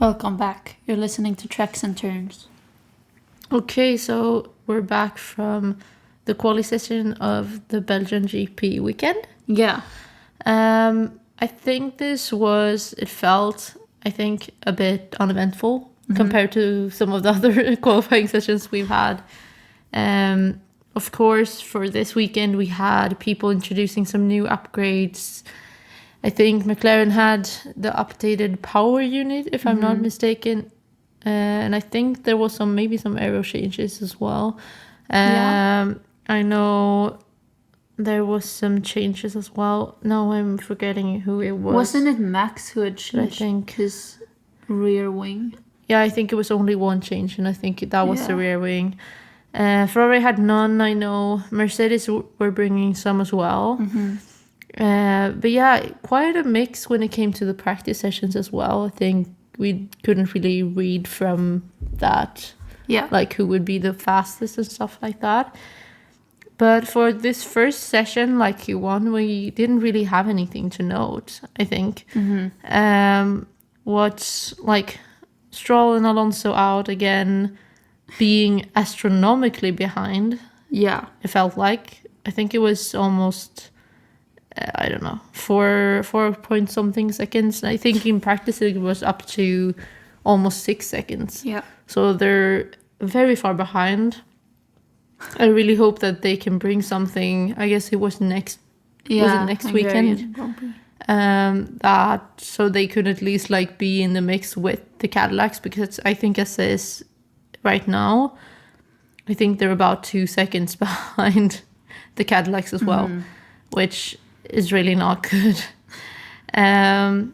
Welcome back. You're listening to Tracks and Turns. Okay, so we're back from the quali session of the Belgian GP weekend. Yeah. I think it felt a bit uneventful compared to some of the other qualifying sessions we've had. Of course, for this weekend, we had people introducing some new upgrades. I think McLaren had the updated power unit, if I'm not mistaken. And I think there was maybe some aero changes as well. I know there was some changes as well. No, I'm forgetting who it was. Wasn't it Max who had changed his rear wing? Yeah, I think it was only one change, and I think that was the rear wing. Ferrari had none, I know. Mercedes were bringing some as well. But yeah, quite a mix when it came to the practice sessions as well. I think we couldn't really read from that, like who would be the fastest and stuff like that. But for this first session, like Q1, we didn't really have anything to note, I think. What's like Stroll and Alonso out again, being astronomically behind. Yeah. It felt like. I think it was almost, I don't know, 4 point something seconds. I think in practice it was up to almost 6 seconds. Yeah. So they're very far behind. I really hope that they can bring something. I guess it was next weekend. That so they could at least like be in the mix with the Cadillacs, because I think as is right now, I think they're about 2 seconds behind the Cadillacs as well, which is really not good. I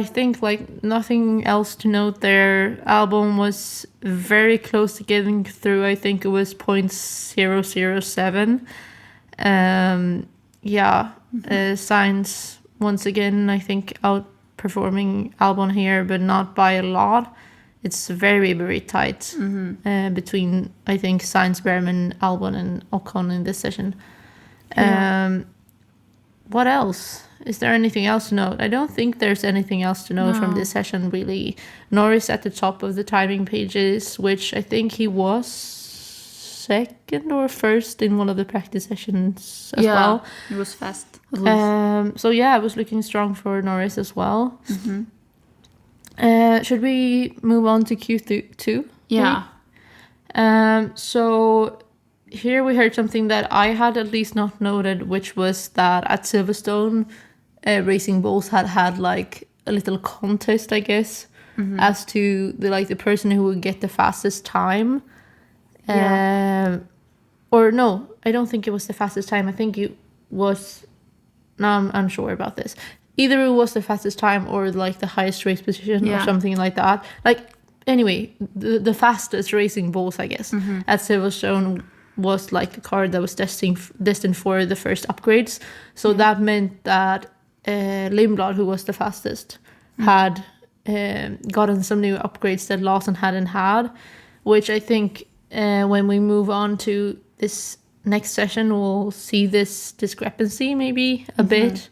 think like nothing else to note there. Albon was very close to getting through. I think it was 0.007. Sainz once again, I think outperforming Albon here, but not by a lot. It's very, very tight between, I think, Sainz, Behrman, Albon, and Ocon in this session. What else? Is there anything else to note? I don't think there's anything else to note from this session, really. Norris at the top of the timing pages, which I think he was second or first in one of the practice sessions as well. It was fast. It was looking strong for Norris as well. Should we move on to Q2? Yeah. So here we heard something that I had at least not noted, which was that at Silverstone, Racing Bulls had like a little contest, I guess, as to the person who would get the fastest time. Or no, I don't think it was the fastest time. I think it was. Now I'm unsure about this. Either it was the fastest time or like the highest race position or something like that. Like anyway, the fastest Racing Bulls, I guess, at Silverstone was like a car that was destined for the first upgrades. So that meant that Lindblad, who was the fastest, had gotten some new upgrades that Lawson hadn't had, which I think when we move on to this next session, we'll see this discrepancy maybe a bit.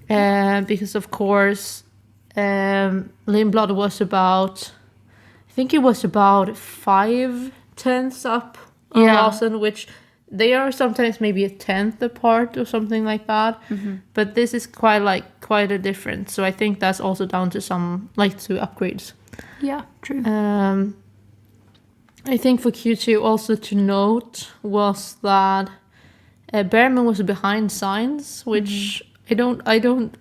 Because of course Lindblad was about 5/10 up on Lawson, which they are sometimes maybe a 10th apart or something like that. But this is quite a difference. So I think that's also down to some to upgrades. Yeah, true. I think for Q2 also to note was that Behrman was behind Sainz, which I don't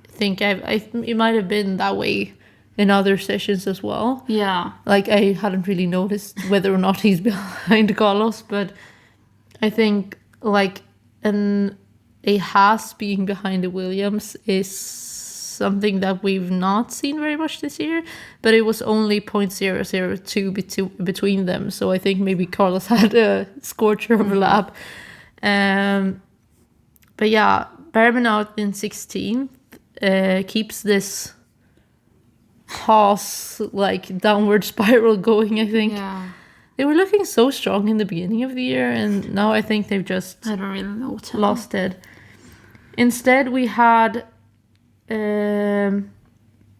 think it might have been that way in other sessions as well. Yeah. Like I hadn't really noticed whether or not he's behind Carlos, but I think like a Haas being behind a Williams is something that we've not seen very much this year, but it was only 0.002 between them. So I think maybe Carlos had a scorcher of a lap. But yeah, Behrman out in 16th keeps this Haas downward spiral going, I think. Yeah. They were looking so strong in the beginning of the year, and now I think they've just I don't really know what's lost it. Instead, we had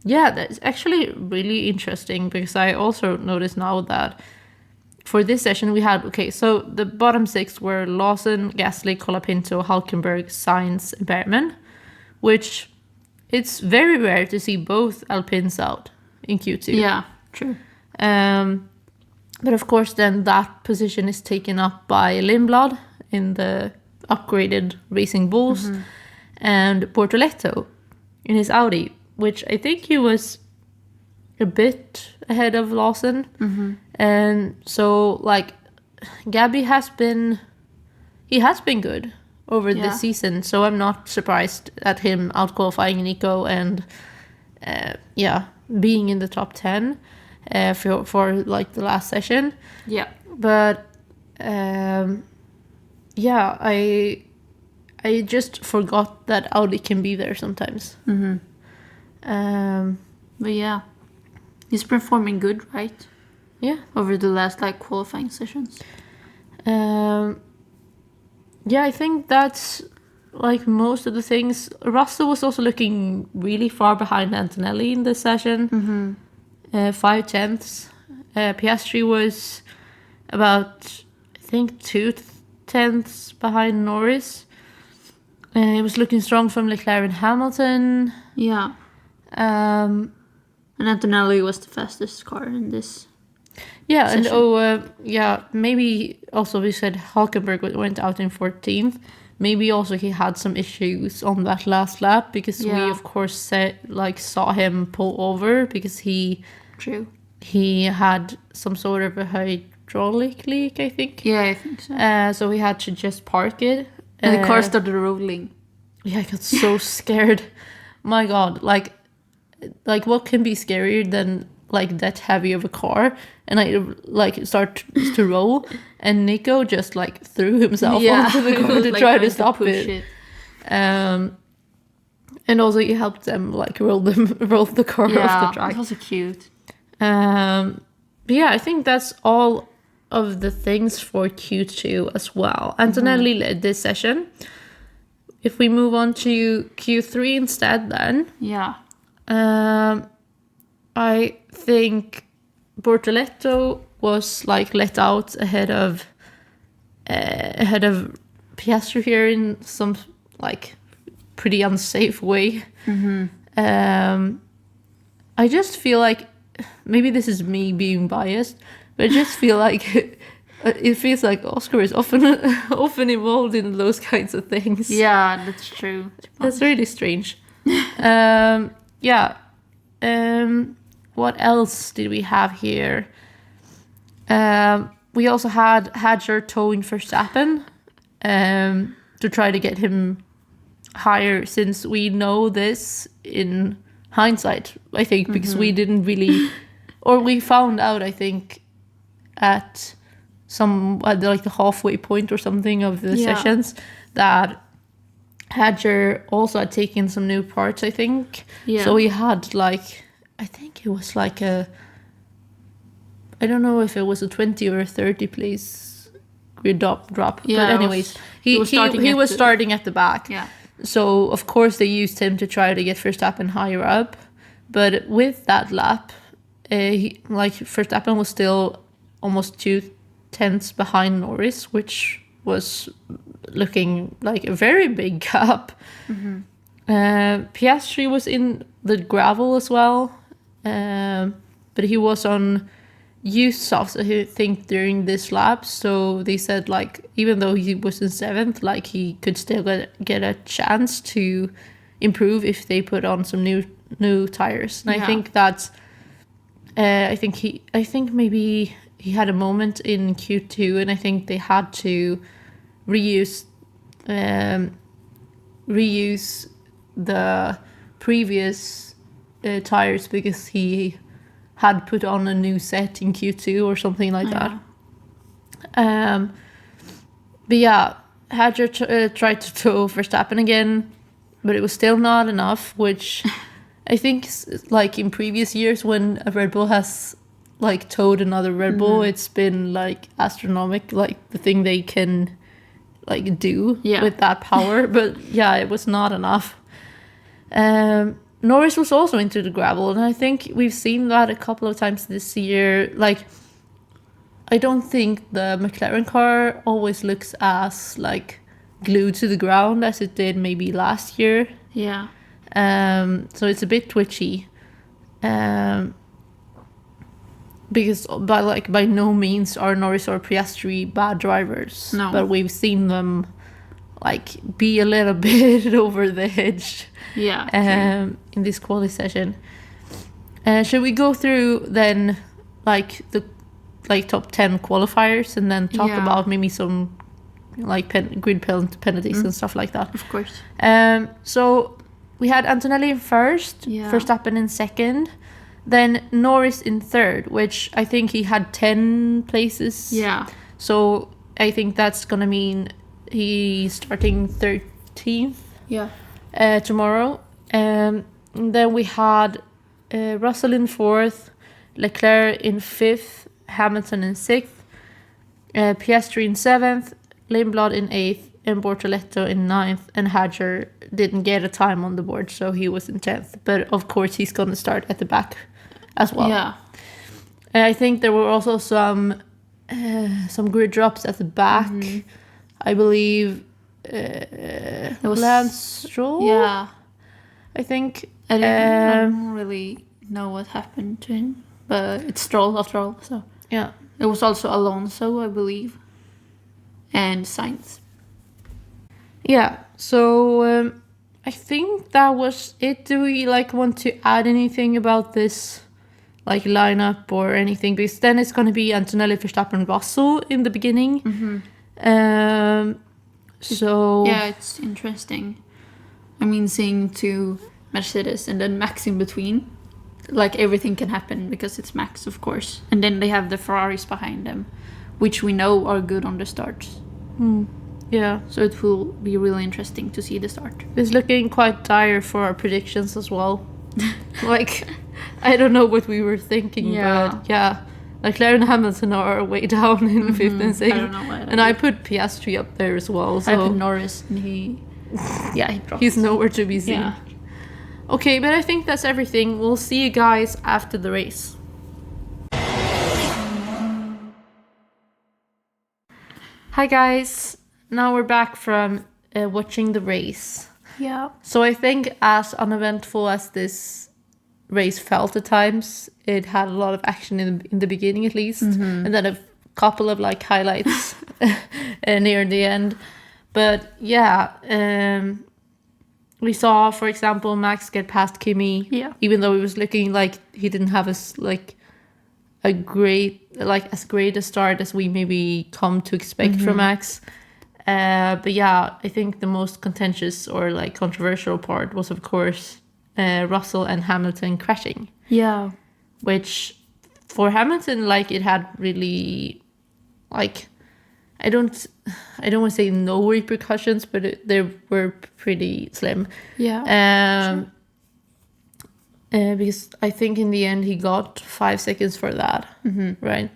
Yeah, that's actually really interesting because I also noticed now that for this session we had, so the bottom 6 were Lawson, Gasly, Colapinto, Hulkenberg, Sainz, and Behrman, which it's very rare to see both Alpines out in Q2. Yeah, true. But of course then that position is taken up by Lindblad in the upgraded Racing Bulls and Bortoletto in his Audi, which I think he was a bit ahead of Lawson. And so like Gabby has been good over this season, so I'm not surprised at him out-qualifying Nico and being in the top 10 for like the last session. Yeah. But I just forgot that Audi can be there sometimes. But yeah, he's performing good, right? Yeah. Over the last like qualifying sessions. I think that's like most of the things. Russell was also looking really far behind Antonelli in this session. 5 tenths. Piastri was about, I think, 2 tenths behind Norris. It was looking strong from Leclerc and Hamilton. Yeah. And Antonelli was the fastest car in this. Yeah, session. And maybe also we said Hulkenberg went out in 14th. Maybe also he had some issues on that last lap because we of course saw him pull over because he had some sort of a hydraulic leak, I think. Yeah, I think so. So he had to just park it. And the car started rolling. Yeah, I got so scared. My God, like what can be scarier than like that heavy of a car? And I like start to roll, and Nico just like threw himself onto the car to try to stop it. And also he helped them like roll the car off the track. It was so cute. But yeah, I think that's all of the things for Q2 as well. Antonelli led this session. If we move on to Q3 instead, then I think Bortoletto was like let out ahead of Piastri here in some like pretty unsafe way. I just feel like maybe this is me being biased, but I just feel like it feels like Oscar is often involved in those kinds of things. Yeah, that's true. That's really strange. What else did we have here? We also had Hadjar towing Verstappen to try to get him higher, since we know this in hindsight, I think, because we didn't really, or we found out, I think, at like the halfway point or something of the sessions, that Hadjar also had taken some new parts, I think. Yeah. So he had like, I think it was like I don't know if it was a 20 or a 30 place grid drop. Yeah, but anyways, he was starting at the back. Yeah. So of course they used him to try to get Verstappen higher up. But with that lap, Verstappen was still almost 2 tenths behind Norris, which was looking like a very big gap. Piastri was in the gravel as well, but he was on used softs, I think, during this lap. So they said, like, even though he was in 7th, like, he could still get a chance to improve if they put on some new tires. And I think that's I think maybe he had a moment in Q2, and I think they had to reuse the previous tires because he had put on a new set in Q2 or something like that. But yeah, Hadjar tried to tow Verstappen again, but it was still not enough, which I think, like in previous years when a Red Bull has like towed another Red Bull, it's been like astronomical, like the thing they can like do with that power. But yeah, it was not enough. Norris was also into the gravel, and I think we've seen that a couple of times this year. Like, I don't think the McLaren car always looks as like glued to the ground as it did maybe last year. Yeah. So it's a bit twitchy. Because by no means are Norris or Piastri bad drivers. No. But we've seen them like be a little bit over the edge. Yeah. In this quali session. Should we go through then like the top 10 qualifiers and then talk about maybe some like grid penalties and stuff like that? Of course. So we had Antonelli in first, Verstappen in second, then Norris in third, which I think he had 10 places. Yeah. So I think that's gonna mean he's starting 13th. Yeah. Tomorrow. And then we had Russell in fourth, Leclerc in fifth, Hamilton in sixth, Piastri in seventh, Lindblad in eighth, and Bortoletto in ninth, and Hadger didn't get a time on the board, so he was in 10th. But of course, he's going to start at the back as well. Yeah. And I think there were also some grid drops at the back. I believe Lance Stroll. Yeah. I think. I don't really know what happened to him, but it's Stroll after all. So yeah, it was also Alonso, I believe, and Sainz. Yeah. So I think that was it. Do we want to add anything about this lineup or anything? Because then it's going to be Antonelli, Verstappen, Russell in the beginning. So yeah, it's interesting. I mean, seeing two Mercedes and then Max in between, everything can happen because it's Max, of course, and then they have the Ferraris behind them, which we know are good on the starts. Yeah, so it will be really interesting to see the start. It's looking quite dire for our predictions as well. I don't know what we were thinking, but yeah. Leclerc and Hamilton are way down in fifth and sixth. I don't know why. And I put Piastri up there as well. So I put Norris, and he dropped. He's nowhere to be seen. Yeah. Okay, but I think that's everything. We'll see you guys after the race. Hi guys. Now we're back from watching the race. Yeah. So I think as uneventful as this race felt at times, it had a lot of action in the beginning at least, and then a couple of highlights near the end. But yeah, we saw, for example, Max get past Kimi, even though it was looking like he didn't have a great as great a start as we maybe come to expect from Max. But yeah, I think the most contentious or controversial part was, of course, Russell and Hamilton crashing. Yeah. Which for Hamilton, it had really, I don't want to say no repercussions, but they were pretty slim. Yeah. Because I think in the end he got 5 seconds for that, right?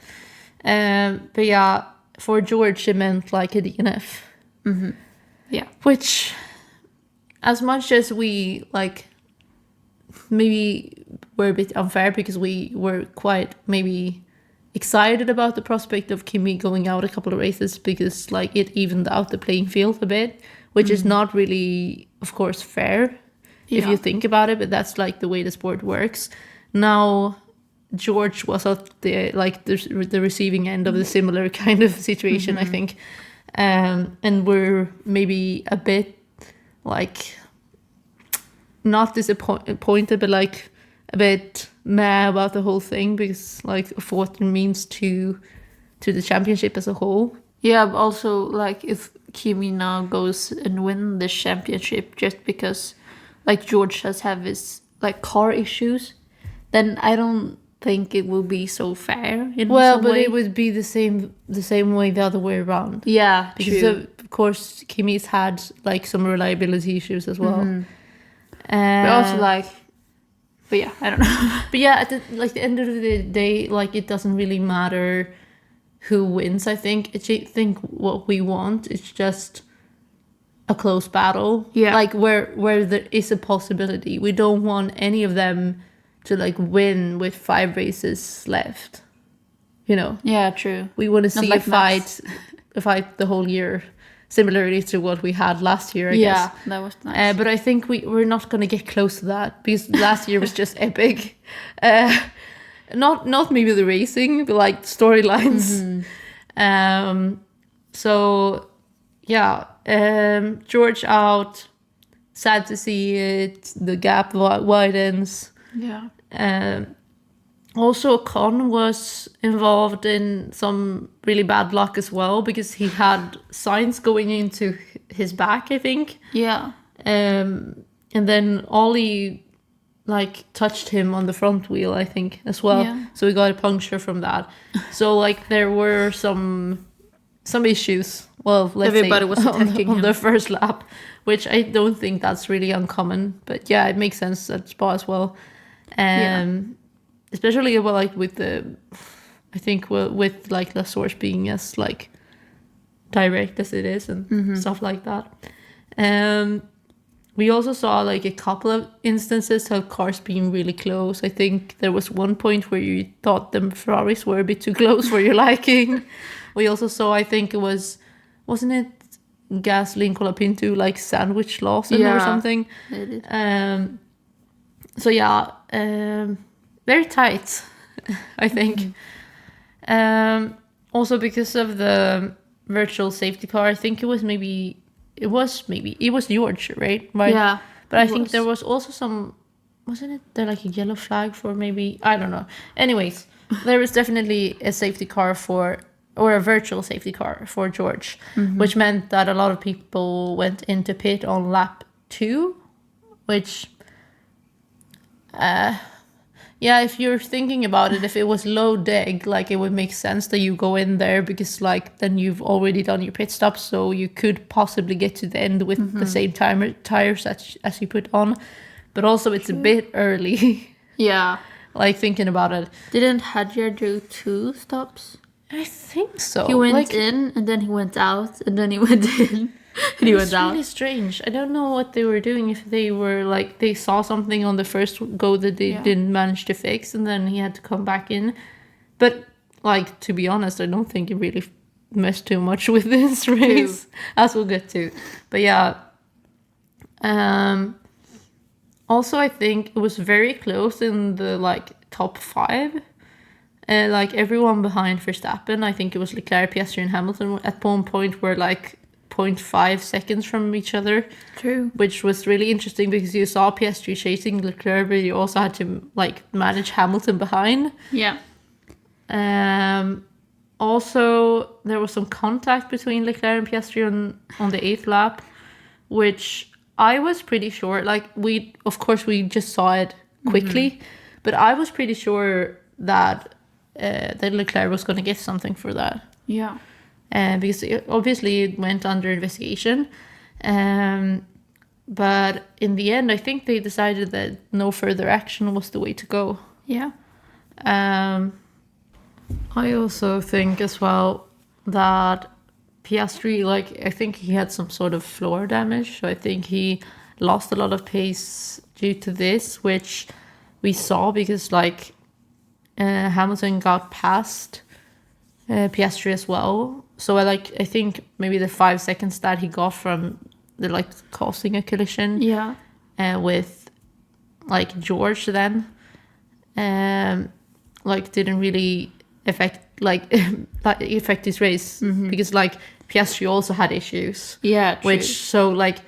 But yeah, for George it meant a DNF. Yeah. Which, as much as we maybe were a bit unfair because we were quite maybe excited about the prospect of Kimi going out a couple of races because it evened out the playing field a bit, which is not really, of course, fair if you think about it, but that's the way the sport works. Now George was at the the receiving end of the similar kind of situation, I think, and we're maybe a bit not disappointed, but a bit mad about the whole thing because of what it means to the championship as a whole. Yeah, but also if Kimi now goes and win the championship just because George has his car issues, then I don't think it will be so fair. But way. It would be the same way the other way around. Yeah, because true. Of course Kimi's had some reliability issues as well. But also but yeah, I don't know. But yeah, at the end of the day, it doesn't really matter who wins. I think what we want is just a close battle. Yeah. Like where there is a possibility. We don't want any of them to like win with 5 races left. You know. Yeah, true. We want to see like a fight the whole year, similarly to what we had last year, I guess. Yeah, that was nice. But I think we're not going to get close to that because last year was just epic. Not maybe the racing, but like storylines. So yeah, George out. Sad to see it. The gap widens. Yeah. Also, Con was involved in some really bad luck as well because he had Sainz going into his back, I think. Yeah. And then Ollie like touched him on the front wheel, I think, as well. Yeah. So he got a puncture from that. So like there were some issues. Well, let's Everybody say was attacking on him. the first lap, which I don't think that's really uncommon. But yeah, it makes sense at Spa as well. Especially well, like with with like the source being as like direct as it is and stuff like that. We also saw like a couple of instances of cars being really close. I think there was one point where you thought the Ferraris were a bit too close for your liking. We also saw, I think it wasn't it Gasly and Colapinto like sandwich Lawson or something? They did. So yeah, very tight, I think. Also because of the virtual safety car, I think it was George, right? Yeah. But I think there was also some, wasn't it there like a yellow flag for maybe, I don't know. Anyways, there was definitely a safety car or a virtual safety car for George, which meant that a lot of people went into pit on lap 2, which, yeah, if you're thinking about it, if it was low deg, like it would make sense that you go in there because like then you've already done your pit stop, so you could possibly get to the end with the same tires as you put on. But also it's a bit early. Yeah. Like thinking about it. Didn't Hadjar do 2 stops? I think so. He went in and then he went out and then he went in. And he went out. It's really strange. I don't know what they were doing. If they were like they saw something on the first go that they didn't manage to fix, and then he had to come back in. But like to be honest, I don't think it really messed too much with this race, as we'll get to. But yeah. Also, I think it was very close in the like top 5. Like everyone behind Verstappen, I think it was Leclerc, Piastri, and Hamilton at one point were like 0.5 seconds from each other. True. Which was really interesting because you saw Piastri chasing Leclerc, but you also had to like manage Hamilton behind. Yeah. Also, there was some contact between Leclerc and Piastri on the 8th lap, which I was pretty sure, like we just saw it quickly, but I was pretty sure that Leclerc was going to get something for that. Yeah. Because obviously it went under investigation. But in the end, I think they decided that no further action was the way to go. Yeah. I also think as well that Piastri, like, I think he had some sort of floor damage. So I think he lost a lot of pace due to this, which we saw because, like, Hamilton got past Piastri as well. So I think maybe the 5 seconds that he got from the like causing a collision with like George then like didn't really affect his race because like Piastri also had issues. Yeah, true. Which so like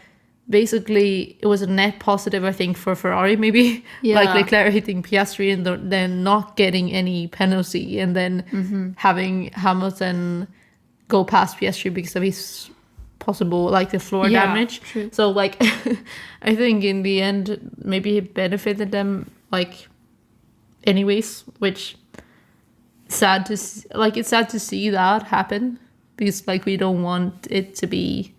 basically it was a net positive I think for Ferrari maybe like Leclerc hitting Piastri and then not getting any penalty and then having Hamilton go past Piastri because of his possible like the floor damage. True. So like I think in the end maybe it benefited them like anyways, which it's sad to see that happen because like we don't want it to be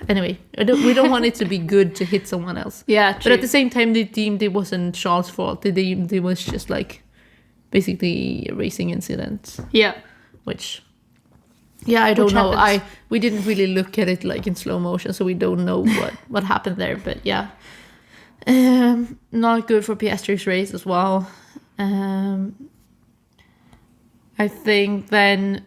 anyway, we don't want it to be good to hit someone else. Yeah, true. But at the same time, they deemed it wasn't Charles' fault. They deemed it was just like basically a racing incident. Yeah. Which Yeah, I don't know. happens. We didn't really look at it like in slow motion, so we don't know what happened there. But yeah, not good for Piastri's race as well. I think then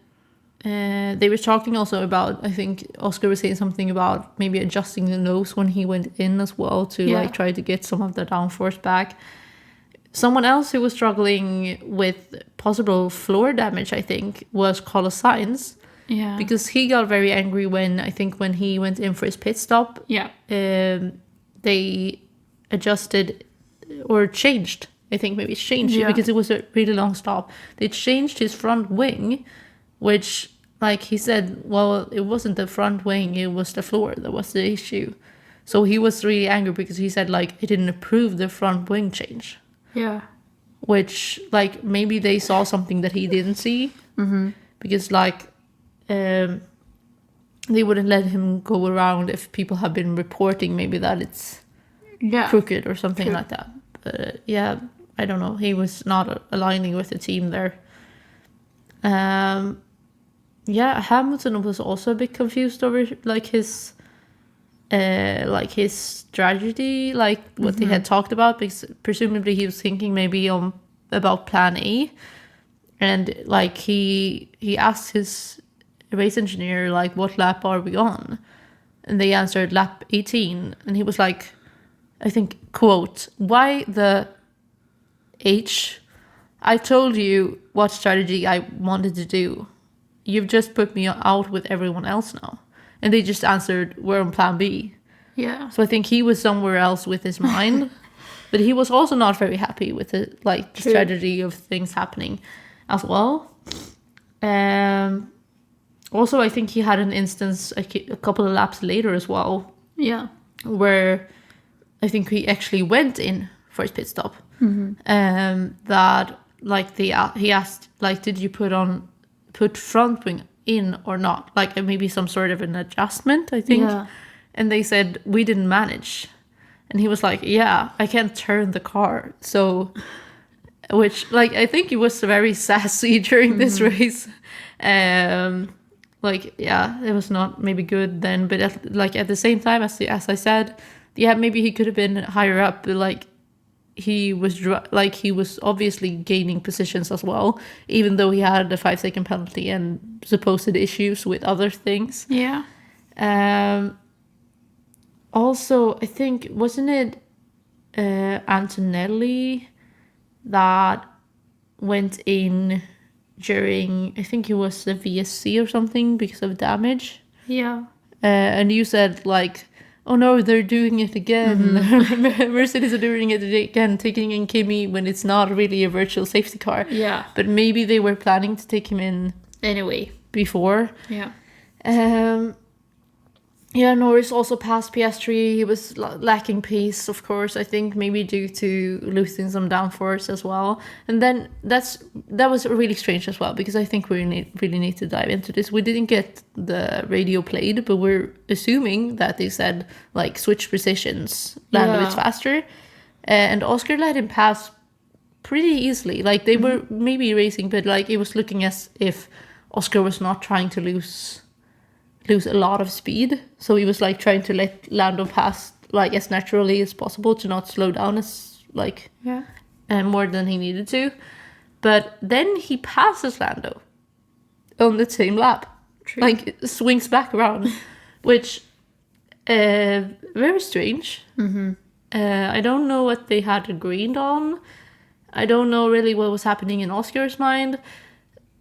they were talking also about, I think Oscar was saying something about maybe adjusting the nose when he went in as well to like try to get some of the downforce back. Someone else who was struggling with possible floor damage, I think, was Carlos Sainz. Yeah. Because he got very angry when he went in for his pit stop. Yeah. They adjusted or changed. I think maybe it's changed because it was a really long stop. They changed his front wing, which, like he said, well, it wasn't the front wing, it was the floor that was the issue. So he was really angry because he said, like, it didn't approve the front wing change. Yeah. Which, like, maybe they saw something that he didn't see. Mm-hmm. Because, like, they wouldn't let him go around if people have been reporting maybe that it's crooked or something like that. But yeah, I don't know. He was not aligning with the team there. Yeah, Hamilton was also a bit confused over like his strategy, like what they had talked about, because presumably he was thinking maybe about plan A, and like he asked his race engineer, like, what lap are we on? And they answered lap 18, and he was like, I think, quote, why the H? I told you what strategy I wanted to do. You've just put me out with everyone else now. And they just answered, we're on plan B. Yeah. So I think he was somewhere else with his mind. But he was also not very happy with the strategy of things happening as well. Also, I think he had an instance a couple of laps later as well. Yeah. Where I think he actually went in for his pit stop. That like he asked, like, did you put front wing in or not? Like maybe some sort of an adjustment, I think. Yeah. And they said, we didn't manage. And he was like, yeah, I can't turn the car. So, which, like, I think he was very sassy during this race. Like, yeah, it was not maybe good then. But at the same time, as I said, yeah, maybe he could have been higher up. But, like, he was obviously gaining positions as well, even though he had a 5-second penalty and supposed issues with other things. Yeah. Also, I think, wasn't it Antonelli that went in during, I think it was the VSC or something because of damage? Yeah. And you said, like, oh no, they're doing it again. Mercedes are doing it again, taking in Kimi when it's not really a virtual safety car. Yeah. But maybe they were planning to take him in anyway before. Yeah. Yeah, Norris also passed Piastri. He was lacking pace, of course, I think maybe due to losing some downforce as well. And then that was really strange as well, because I think we really need to dive into this. We didn't get the radio played, but we're assuming that they said, like, switch positions, Lando is faster. And Oscar let him pass pretty easily. Like, they were maybe racing, but, like, it was looking as if Oscar was not trying to lose a lot of speed, so he was like trying to let Lando pass like as naturally as possible to not slow down as like more than he needed to. But then he passes Lando on the same lap. True. Like swings back around, which very strange. I don't know what they had agreed on. I don't know really what was happening in Oscar's mind,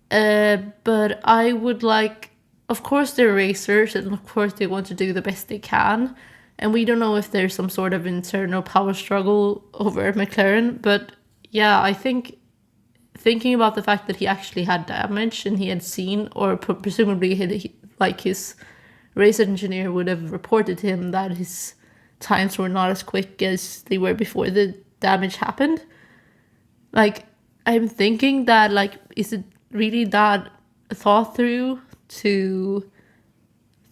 but I would like, of course they're racers and of course they want to do the best they can, and we don't know if there's some sort of internal power struggle over McLaren, but yeah, I think thinking about the fact that he actually had damage and he had seen, or presumably his race engineer would have reported him that his times were not as quick as they were before the damage happened. Like, I'm thinking that, like, is it really that thought through to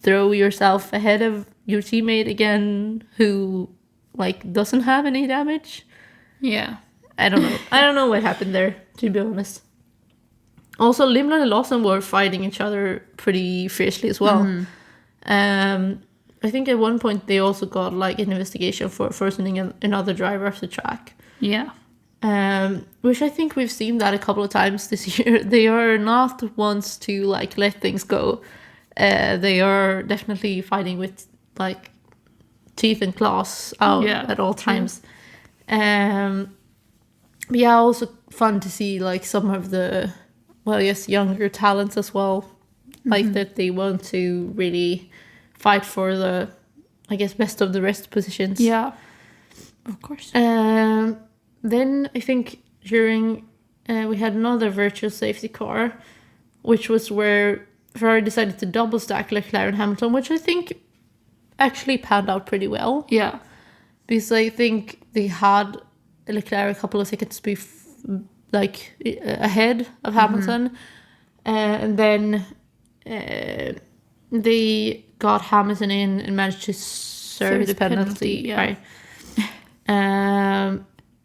throw yourself ahead of your teammate again who like doesn't have any damage? I don't know what happened there, to be honest. Also, Limland and Lawson were fighting each other pretty fiercely as well. I think at one point they also got like an investigation for forcing another driver off the track. Yeah. Which I think we've seen that a couple of times this year. They are not ones to like let things go. They are definitely fighting with like teeth and claws out at all times. But yeah, also fun to see like some of the, well, yes, younger talents as well. Like that they want to really fight for the, I guess, best of the rest positions. Yeah, of course. Then I think during, we had another virtual safety car, which was where Ferrari decided to double stack Leclerc and Hamilton, which I think actually panned out pretty well. Yeah. Because I think they had Leclerc a couple of seconds ahead of Hamilton. And then they got Hamilton in and managed to serve the penalty. Right.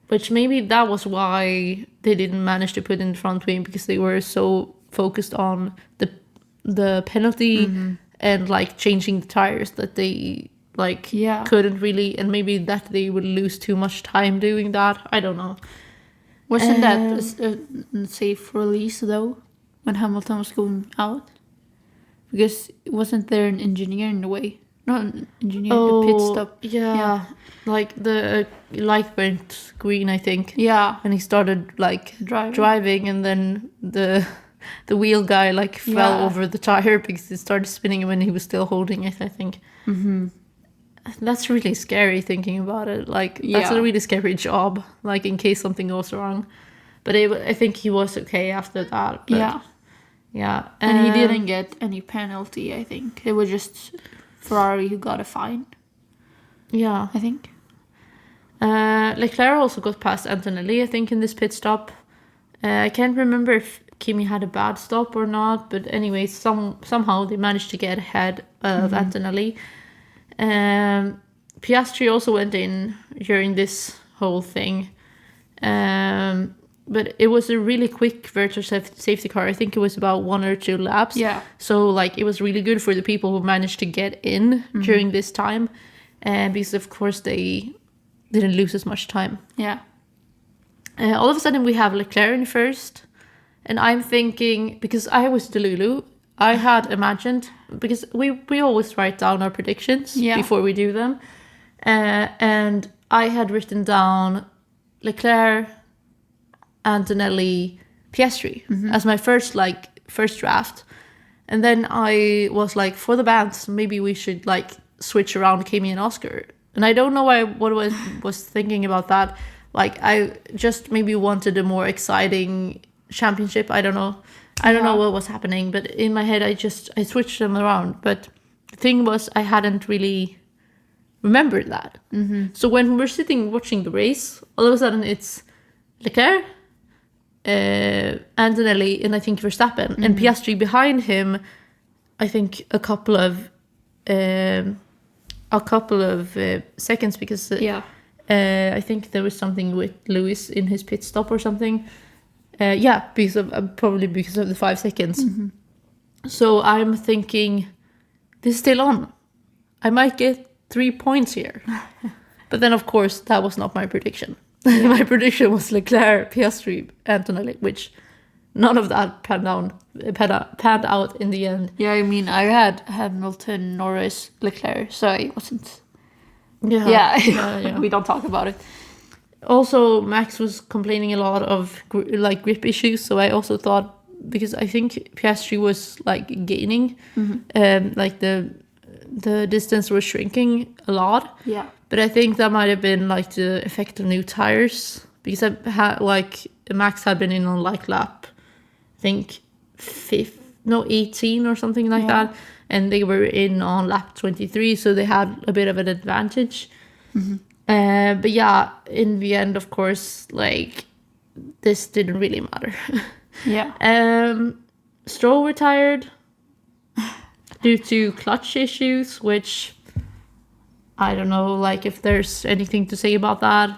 Which maybe that was why they didn't manage to put in the front wing, because they were so focused on the penalty and like changing the tires that they couldn't really, and maybe that they would lose too much time doing that. I don't know. Wasn't that a safe release though, when Hamilton was going out? Because wasn't there an engineer in the way? Not an engineer, the pit stop. Yeah. Like the light went green, I think. Yeah. And he started like driving, and then the wheel guy like fell over the tire because it started spinning when he was still holding it, I think. That's really scary thinking about it. Like, that's a really scary job, like in case something goes wrong. But I think he was okay after that. But yeah. And he didn't get any penalty, I think. It was just Ferrari who got a fine. Yeah. I think. Leclerc also got past Antonelli, I think, in this pit stop. I can't remember if Kimi had a bad stop or not, but anyway, somehow they managed to get ahead of Antonelli. Piastri also went in during this whole thing. But it was a really quick virtual safety car. I think it was about 1 or 2 laps. Yeah. So like it was really good for the people who managed to get in during this time. Because of course they didn't lose as much time. Yeah. All of a sudden we have Leclerc in first. And I'm thinking, because I was Delulu, I had imagined, because we always write down our predictions before we do them. And I had written down Leclerc, Antonelli, Piastri as my first draft. And then I was like, for the bands, maybe we should like switch around Kimi and Oscar. And I don't know what I was thinking about that. Like, I just maybe wanted a more exciting championship. I don't know. I don't know what was happening, but in my head, I switched them around. But the thing was, I hadn't really remembered that. So when we're sitting watching the race, all of a sudden it's Leclerc, Antonelli, and I think Verstappen, and Piastri behind him. I think a couple of seconds, because I think there was something with Lewis in his pit stop or something. Probably because of the 5 seconds. So I'm thinking, this is still on. I might get 3 points here. But then, of course, that was not my prediction. My prediction was Leclerc, Piastri, Antonelli, which none of that panned out in the end. Yeah, I mean, I had Hamilton, Norris, Leclerc, so I wasn't... Yeah. We don't talk about it. Also, Max was complaining a lot of grip issues, so I also thought, because I think Piastri was like gaining, like the distance was shrinking a lot. Yeah. But I think that might have been like the effect of new tires, because Max had been in on like lap, I think 18 or something like that, and they were in on lap 23, so they had a bit of an advantage. But yeah, in the end, of course, like, this didn't really matter. Stroll retired due to clutch issues, which I don't know, like, if there's anything to say about that.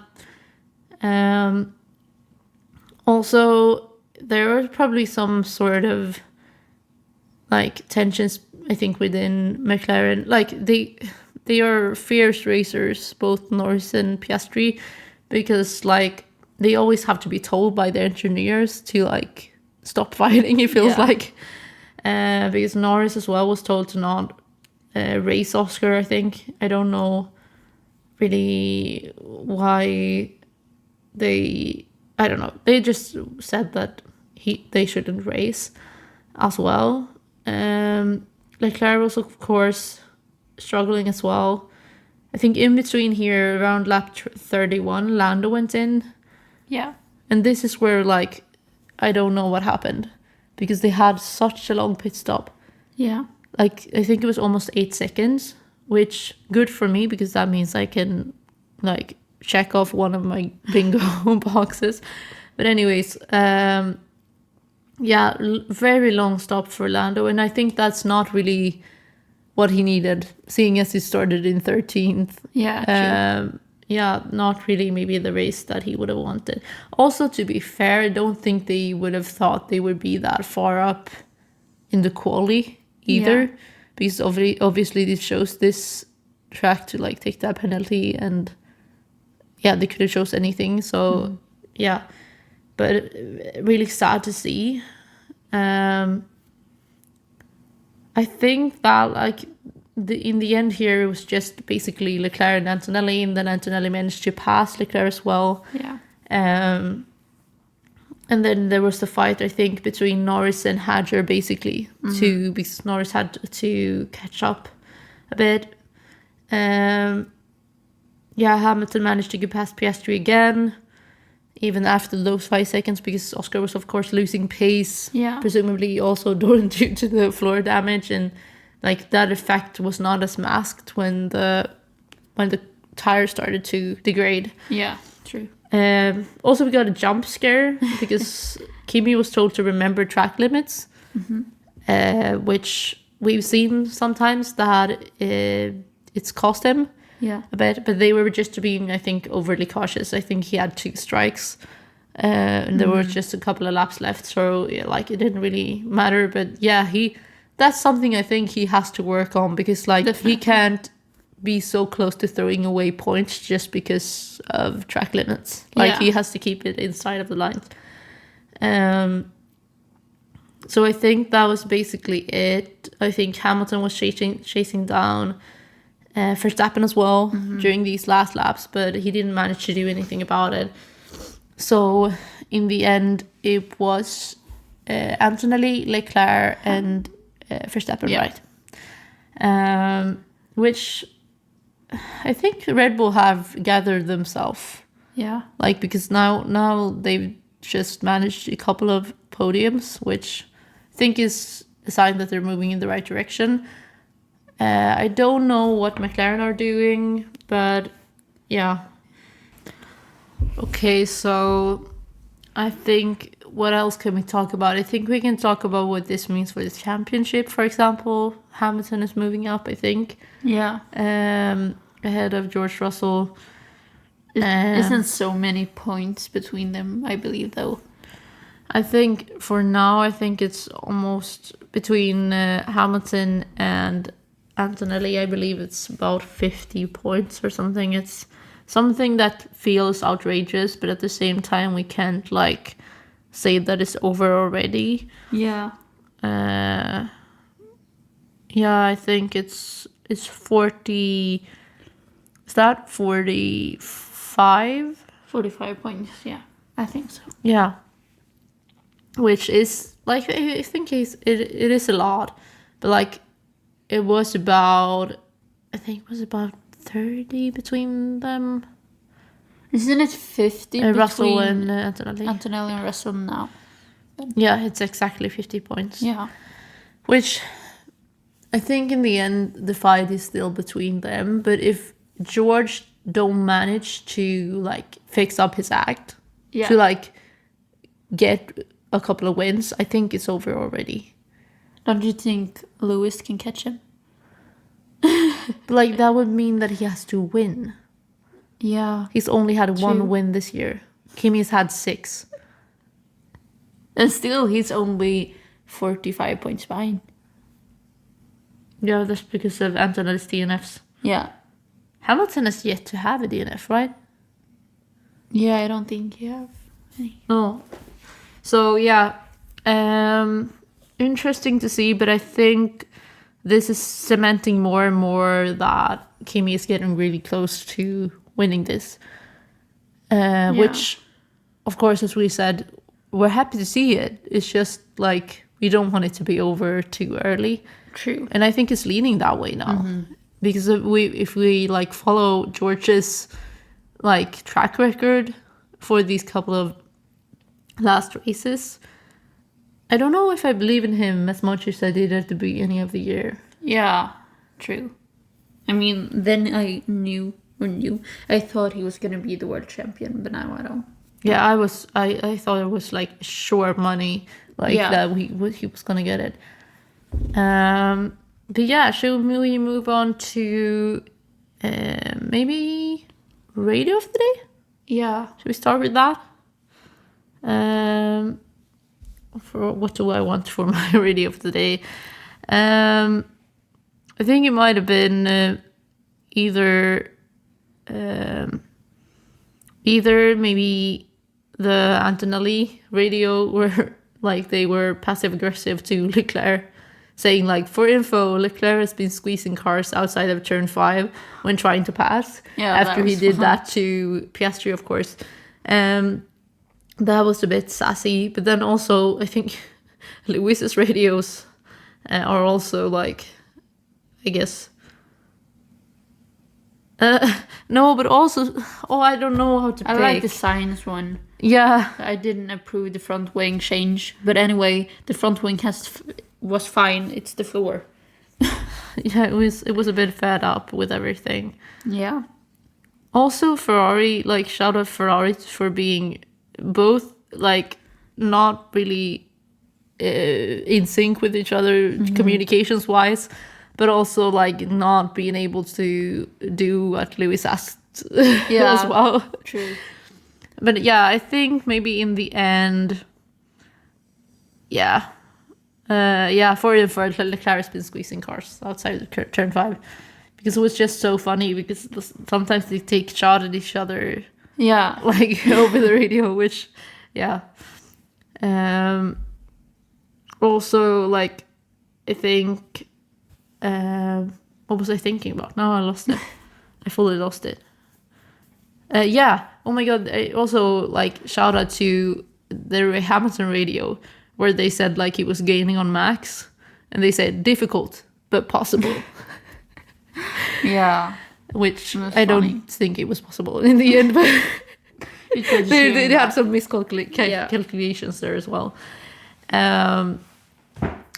Also, there are probably some sort of like tensions, I think, within McLaren. Like they are fierce racers, both Norris and Piastri, because like they always have to be told by their engineers to like stop fighting. It feels like because Norris as well was told to not race Oscar. I think I don't know really why I don't know. They just said that they shouldn't race as well. Leclerc was of course struggling as well. I think in between here around lap 31 Lando went in. Yeah. And this is where like I don't know what happened because they had such a long pit stop. Yeah. Like I think it was almost 8 seconds, which good for me because that means I can like check off one of my bingo boxes. But anyways, very long stop for Lando, and I think that's not really what he needed, seeing as he started in 13th. Yeah, true. Not really maybe the race that he would have wanted. Also, to be fair, I don't think they would have thought they would be that far up in the quali either, because obviously this shows this track to like take that penalty, and they could have chose anything. So but really sad to see. I think that like in the end here it was just basically Leclerc and Antonelli, and then Antonelli managed to pass Leclerc as well. Yeah. And then there was the fight, I think, between Norris and Hadger basically, because Norris had to catch up a bit. Hamilton managed to get past Piastri again, even after those 5 seconds, because Oscar was, of course, losing pace, presumably also due to the floor damage, and like that effect was not as masked when the tire started to degrade. Yeah, true. Also, we got a jump scare because Kimi was told to remember track limits, which we've seen sometimes that it's cost him a bit, but they were just being, I think, overly cautious. I think he had 2 strikes, and there were just a couple of laps left, so like it didn't really matter. But that's something I think he has to work on, because like he can't be so close to throwing away points just because of track limits. Like he has to keep it inside of the lines. So I think that was basically it. I think Hamilton was chasing down Verstappen as well during these last laps, but he didn't manage to do anything about it. So in the end, it was Antonelli, Leclerc, and Verstappen, right? Which I think Red Bull have gathered themselves. Yeah. Like, because now they've just managed a couple of podiums, which I think is a sign that they're moving in the right direction. I don't know what McLaren are doing, but yeah. Okay, so I think what else can we talk about? I think we can talk about what this means for the championship, for example. Hamilton is moving up, I think. Yeah. Ahead of George Russell. It isn't so many points between them, I believe, though. I think for now, it's almost between Hamilton and Antonelli. I believe it's about 50 points or something. It's something that feels outrageous, but at the same time, we can't like say that it's over already. Yeah. I think it's 40. Is that 45? 45 points, yeah. I think so. Yeah. Which is, like, I think it is a lot. But, like, it was about 30 between them. Isn't it 50 between Russell and Antonelli? Antonelli and Russell now. Yeah, it's exactly 50 points. Yeah. Which I think in the end, the fight is still between them. But if George don't manage to, like, fix up his act, to, like, get a couple of wins, I think it's over already. Don't you think Lewis can catch him? But, like, that would mean that he has to win. Yeah. He's only had one win this year. Kimi's had 6. And still, he's only 45 points behind. Yeah, that's because of Antonelli's DNFs. Yeah. Hamilton has yet to have a DNF, right? Yeah, I don't think you have any. No. So, yeah. Interesting to see, but I think this is cementing more and more that Kimi is getting really close to winning this. Which, of course, as we said, we're happy to see it. It's just like we don't want it to be over too early. True. And I think it's leaning that way now. Because if we like follow George's like track record for these couple of last races, I don't know if I believe in him as much as I did at the beginning of the year. Yeah, true. I mean, then I thought he was gonna be the world champion, but now I don't. Yeah, I thought it was like sure money, like that he was gonna get it. But yeah, should we move on to maybe radio of the day? Yeah. Should we start with that? For what do I want for my radio of the day? I think it might have been either maybe the Antonelli radio where like they were passive aggressive to Leclerc, saying like, for info, Leclerc has been squeezing cars outside of turn 5 when trying to pass. Yeah, after he did that to Piastri, of course. That was a bit sassy, but then also I think Lewis's radios are also like, I guess. No, but also, I don't know how to pick. I like the Sainz one. Yeah. I didn't approve the front wing change, but anyway, the front wing was fine. It's the floor. Yeah, it was a bit fed up with everything. Yeah. Also, Ferrari, like shout out Ferrari for being both like not really in sync with each other communications wise, but also like not being able to do what Lewis asked as well. True. But yeah, I think maybe in the end, for Leclerc has been squeezing cars outside of turn 5 because it was just so funny because sometimes they take shot at each other. Yeah. Like over the radio, which, yeah. Also, like, I think, what was I thinking about? Now I lost it. I fully lost it. Yeah. Oh my God. I also, like, shout out to the Hamilton radio where they said, like, he was gaining on Max. And they said, difficult, but possible. Yeah. Which I don't think it was possible in the end, but they had some miscalculations there as well.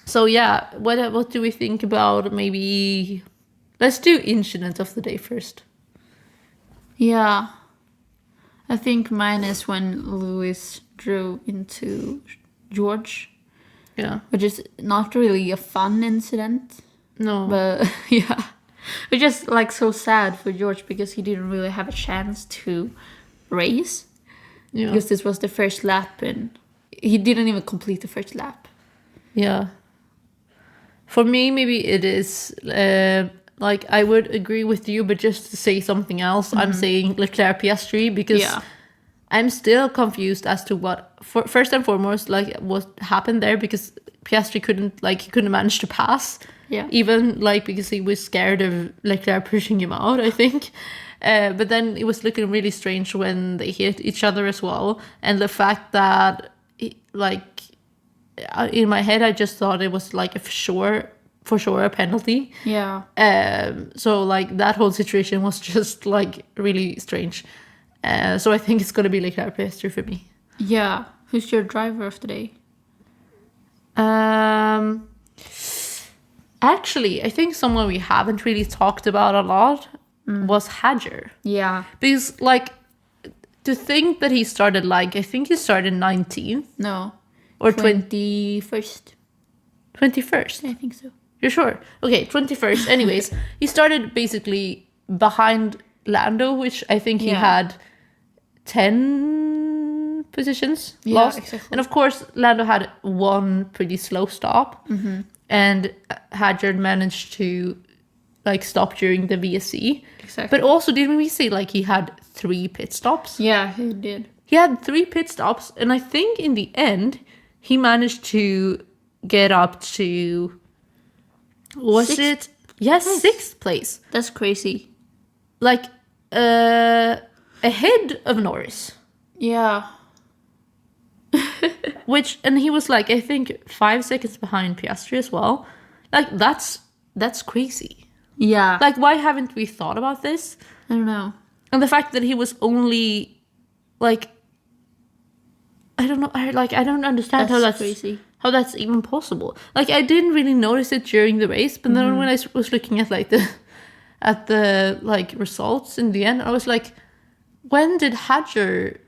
So yeah, what do we think about maybe? Let's do incident of the day first. Yeah, I think mine is when Lewis drove into George. Yeah, which is not really a fun incident. No, but yeah. It's just like so sad for George because he didn't really have a chance to race. Yeah. Because this was the first lap and he didn't even complete the first lap. Yeah. For me, maybe it is like I would agree with you, but just to say something else, I'm saying Leclerc Piastri because I'm still confused as to what, first and foremost, like what happened there because Piastri couldn't manage to pass. Yeah. Even like because he was scared of Leclerc pushing him out, I think. But then it was looking really strange when they hit each other as well. And the fact that, like, in my head, I just thought it was like for sure a penalty. Yeah. So like that whole situation was just like really strange. So I think it's gonna be Leclerc Piastri for me. Yeah. Who's your driver of the day? Actually, I think someone we haven't really talked about a lot was Hadger. Yeah. Because, like, to think that he started, like, I think he started 19th. No. Or 21st. 21st? I think so. You're sure? Okay, 21st. Anyways, he started basically behind Lando, which I think he had 10 positions Yeah, lost. exactly. And of course, Lando had one pretty slow stop, and Hadjar managed to like stop during the VSC. Exactly. But also, didn't we say like he had 3 pit stops? Yeah, he did. He had 3 pit stops, and I think in the end he managed to get up to Sixth Yes, 6th place. That's crazy. Like ahead of Norris. Yeah. And he was like, I think 5 seconds behind Piastri as well. Like that's crazy. Yeah. Like, why haven't we thought about this? I don't know. And the fact that he was only like, I don't know. I don't understand how that's crazy. How that's even possible. Like, I didn't really notice it during the race, but then when I was looking at like the like results in the end, I was like, when did Hadjar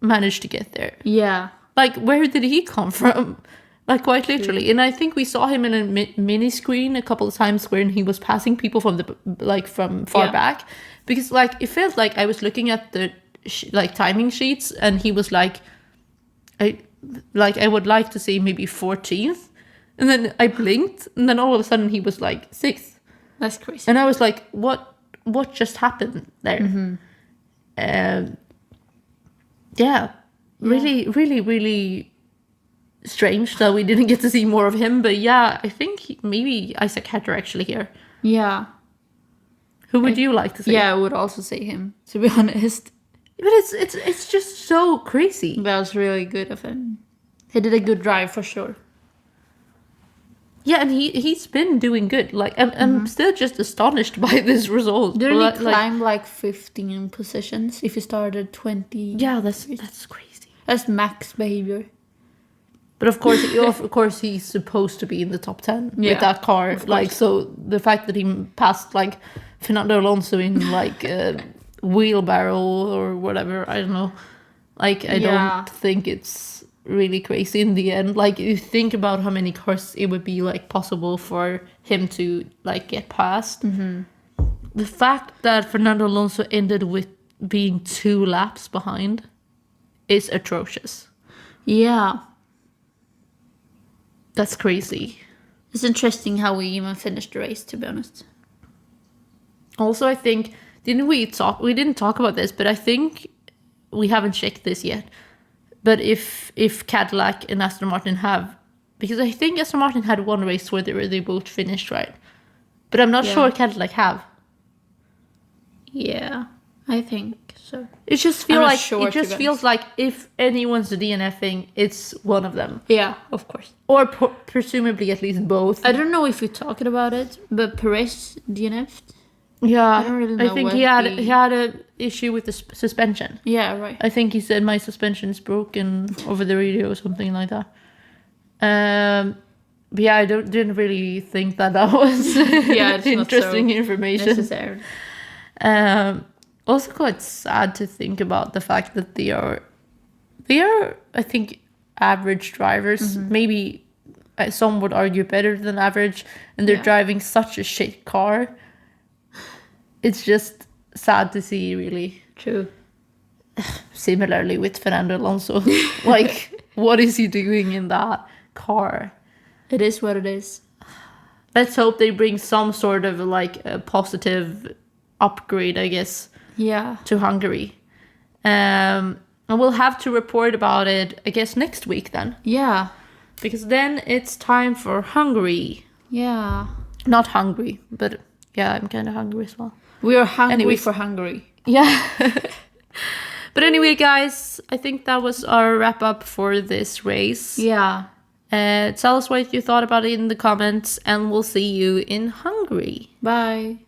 manage to get there? Yeah. Like, where did he come from? Like, quite literally. And I think we saw him in a mini screen a couple of times when he was passing people from from far back. Because, like, it felt like I was looking at the, timing sheets, and he was like, I would like to say maybe 14th. And then I blinked, and then all of a sudden he was like 6th. That's crazy. And I was like, what just happened there? Yeah. Really, really, really strange that we didn't get to see more of him. But yeah, I think maybe Isaac Hadjar actually here. Yeah. Who would you like to see? Yeah, I would also say him, to be honest. But it's just so crazy. That was really good of him. He did a good drive for sure. Yeah, and he's been doing good. Like, I'm still just astonished by this result. Didn't he climb like 15 positions if he started 20? Yeah, that's crazy. That's max behavior. But of course, he's supposed to be in the top 10 with that car. Like, so the fact that he passed like Fernando Alonso in like a wheelbarrow or whatever, I don't know. Like, I don't think it's really crazy in the end. Like, you think about how many cars it would be like possible for him to like get past. The fact that Fernando Alonso ended with being 2 laps behind is atrocious. Yeah. That's crazy. It's interesting how we even finished the race, to be honest. Also, I think, we didn't talk about this, but I think we haven't checked this yet. But if Cadillac and Aston Martin have, because I think Aston Martin had one race where they both finished, right? But I'm not sure Cadillac have. Yeah, I think so. It just feels like if anyone's DNFing, it's one of them. Yeah, of course. Or presumably at least both. I don't know if we're talking about it, but Perez DNF'd. Yeah, I don't really know. I think he had a issue with the suspension. Yeah, right. I think he said my suspension is broken over the radio or something like that. But yeah, I didn't really think that was interesting information. Necessary. Also quite sad to think about the fact that they are I think average drivers. Maybe some would argue better than average, and they're driving such a shit car. It's just sad to see, really. True. Similarly with Fernando Alonso. Like, what is he doing in that car? It is what it is. Let's hope they bring some sort of like a positive upgrade, I guess. Yeah. To Hungary. And we'll have to report about it, I guess, next week then. Yeah. Because then it's time for Hungary. Yeah. Not hungry, but yeah, I'm kind of hungry as well. We are hungry for Hungary. Yeah. But anyway, guys, I think that was our wrap up for this race. Yeah. Tell us what you thought about it in the comments, and we'll see you in Hungary. Bye.